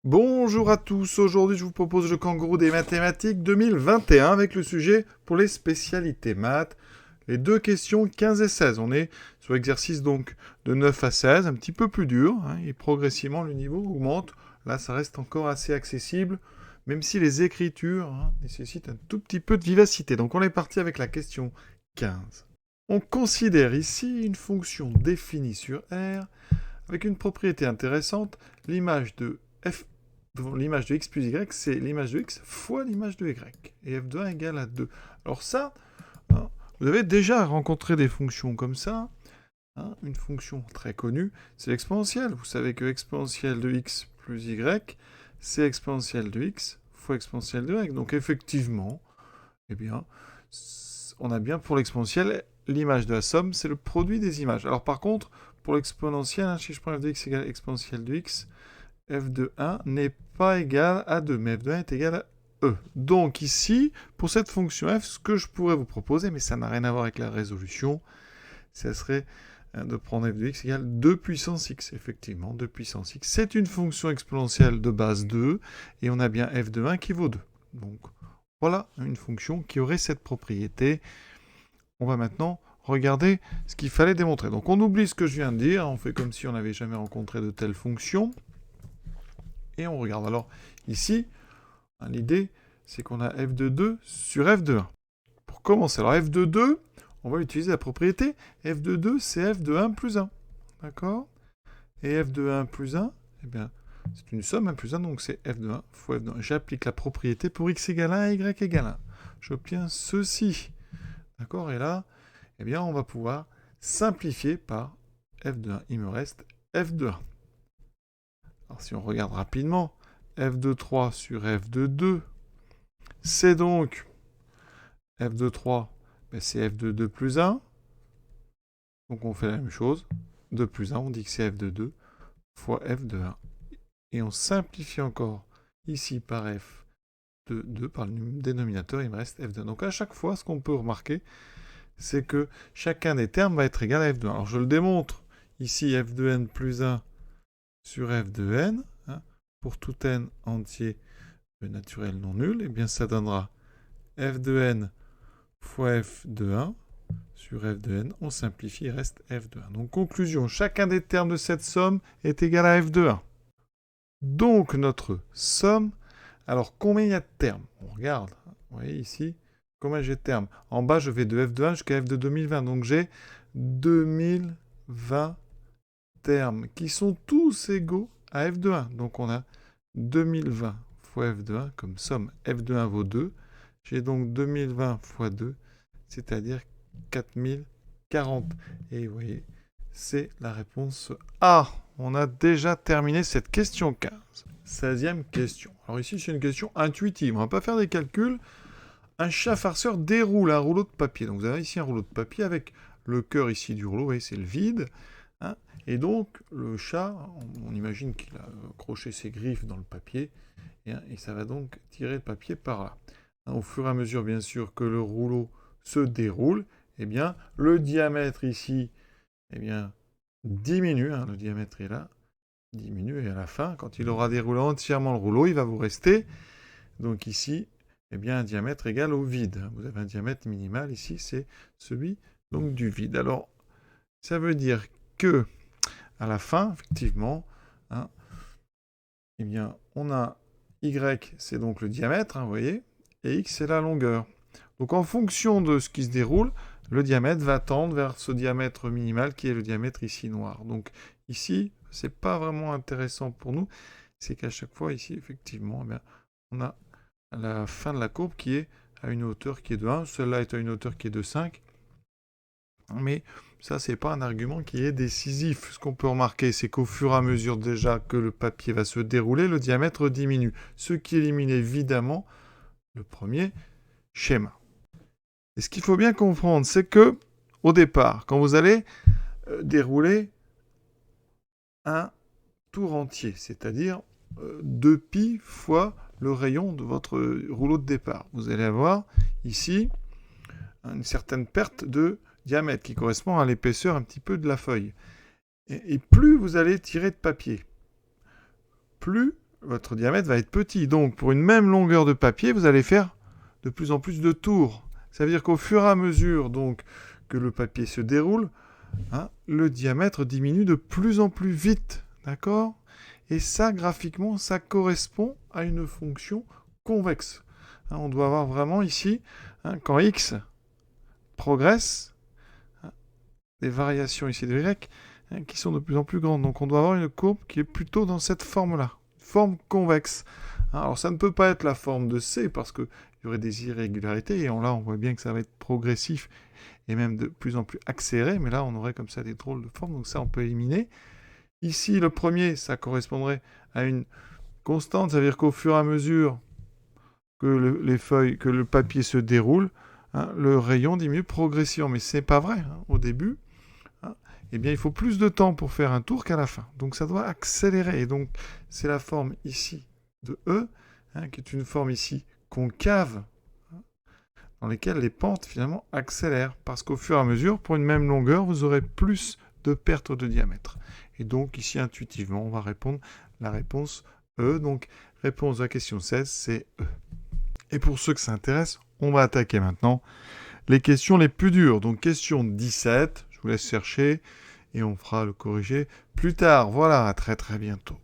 Bonjour à tous, aujourd'hui je vous propose le kangourou des mathématiques 2021 avec le sujet pour les spécialités maths. Les deux questions 15 et 16. On est sur l'exercice donc de 9 à 16, un petit peu plus dur, et progressivement le niveau augmente. Là ça reste encore assez accessible, même si les écritures nécessitent un tout petit peu de vivacité. Donc on est parti avec la question 15. On considère ici une fonction définie sur R avec une propriété intéressante, l'image de f l'image de x plus y, c'est l'image de x fois l'image de y. Et f de 1 égale à 2. Alors ça, vous avez déjà rencontré des fonctions comme ça. Une fonction très connue, c'est l'exponentielle. Vous savez que exponentielle de x plus y, c'est exponentielle de x fois exponentielle de y. Donc effectivement, eh bien, on a bien pour l'exponentielle, l'image de la somme, c'est le produit des images. Alors par contre, pour l'exponentielle, si je prends f de x égale exponentielle de x, f de 1 n'est pas égal à 2, mais f de 1 est égal à e. Donc ici, pour cette fonction f, ce que je pourrais vous proposer, mais ça n'a rien à voir avec la résolution, ça serait de prendre f de x égale 2 puissance x. Effectivement, 2 puissance x. C'est une fonction exponentielle de base 2, et on a bien f de 1 qui vaut 2. Donc voilà une fonction qui aurait cette propriété. On va maintenant regarder ce qu'il fallait démontrer. Donc on oublie ce que je viens de dire, on fait comme si on n'avait jamais rencontré de telle fonction. Et on regarde. Alors ici, l'idée, c'est qu'on a f de 2 sur f de 1. Pour commencer, alors f de 2, on va utiliser la propriété. F de 2, c'est f de 1 plus 1. D'accord? Et f de 1 plus 1, eh bien, c'est une somme 1 plus 1, donc c'est f de 1 fois f de 1. J'applique la propriété pour x égale 1 et y égale 1. J'obtiens ceci. D'accord? Et là, eh bien, on va pouvoir simplifier par f de 1. Il me reste f de 1. Alors si on regarde rapidement, f de 3 sur f de 2, c'est donc f de 3, c'est f de 2 plus 1. Donc on fait la même chose. 2 plus 1, on dit que c'est f de 2 fois f de 1. Et on simplifie encore ici par f de 2, par le dénominateur, il me reste f de 1. Donc à chaque fois, ce qu'on peut remarquer, c'est que chacun des termes va être égal à f de 1. Alors je le démontre ici, f de n plus 1 sur f de n, pour tout n entier naturel non nul, et bien ça donnera f de n fois f de 1 sur f de n. On simplifie, il reste f de 1. Donc conclusion, chacun des termes de cette somme est égal à f de 1. Donc notre somme, alors combien il y a de termes? On regarde, vous voyez ici, combien j'ai de termes? En bas, je vais de f de 1 jusqu'à f de 2020, donc j'ai 2020 termes qui sont tous égaux à f de 1. Donc on a 2020 fois f de 1 comme somme. F de 1 vaut 2. J'ai donc 2020 fois 2, c'est-à-dire 4040. Et vous voyez, c'est la réponse A. On a déjà terminé cette question 15. 16e question. Alors ici, c'est une question intuitive. On ne va pas faire des calculs. Un chat farceur déroule un rouleau de papier. Donc vous avez ici un rouleau de papier avec le cœur ici du rouleau. Vous voyez, c'est le vide. Et donc, le chat, on imagine qu'il a accroché ses griffes dans le papier, et ça va donc tirer le papier par là. Au fur et à mesure, bien sûr, que le rouleau se déroule, eh bien, le diamètre ici, eh bien, diminue, le diamètre est là, diminue, et à la fin, quand il aura déroulé entièrement le rouleau, il va vous rester, donc ici, eh bien, un diamètre égal au vide. Vous avez un diamètre minimal ici, c'est celui donc du vide. Alors, ça veut dire que à la fin, effectivement, eh bien, on a y, c'est donc le diamètre, vous voyez, et x, c'est la longueur. Donc, en fonction de ce qui se déroule, le diamètre va tendre vers ce diamètre minimal qui est le diamètre ici noir. Donc, ici, c'est pas vraiment intéressant pour nous. C'est qu'à chaque fois, ici, effectivement, eh bien, on a la fin de la courbe qui est à une hauteur qui est de 1. Celle-là est à une hauteur qui est de 5. Mais ça, c'est pas un argument qui est décisif. Ce qu'on peut remarquer, c'est qu'au fur et à mesure déjà que le papier va se dérouler, le diamètre diminue. Ce qui élimine évidemment le premier schéma. Et ce qu'il faut bien comprendre, c'est que au départ, quand vous allez dérouler un tour entier, c'est-à-dire 2π fois le rayon de votre rouleau de départ, vous allez avoir ici une certaine perte de diamètre qui correspond à l'épaisseur un petit peu de la feuille. Et plus vous allez tirer de papier, plus votre diamètre va être petit. Donc, pour une même longueur de papier, vous allez faire de plus en plus de tours. Ça veut dire qu'au fur et à mesure donc, que le papier se déroule, le diamètre diminue de plus en plus vite. D'accord ? Et ça, graphiquement, ça correspond à une fonction convexe. On doit avoir vraiment ici, quand x progresse, des variations ici de y, qui sont de plus en plus grandes. Donc on doit avoir une courbe qui est plutôt dans cette forme-là, forme convexe. Alors ça ne peut pas être la forme de C, parce qu'il y aurait des irrégularités, et là on voit bien que ça va être progressif, et même de plus en plus accéléré, mais là on aurait comme ça des drôles de formes, donc ça on peut éliminer. Ici, le premier, ça correspondrait à une constante, ça veut dire qu'au fur et à mesure que le papier se déroule, le rayon diminue progressivement. Mais c'est pas vrai. Au début, eh bien, il faut plus de temps pour faire un tour qu'à la fin. Donc ça doit accélérer. Et donc, c'est la forme ici de E, qui est une forme ici concave, dans laquelle les pentes, finalement, accélèrent. Parce qu'au fur et à mesure, pour une même longueur, vous aurez plus de perte de diamètre. Et donc, ici, intuitivement, on va répondre la réponse E. Donc, réponse de la question 16, c'est E. Et pour ceux que ça intéresse, on va attaquer maintenant les questions les plus dures. Donc, question 17, je vous laisse chercher et on fera le corriger plus tard. Voilà, à très très bientôt.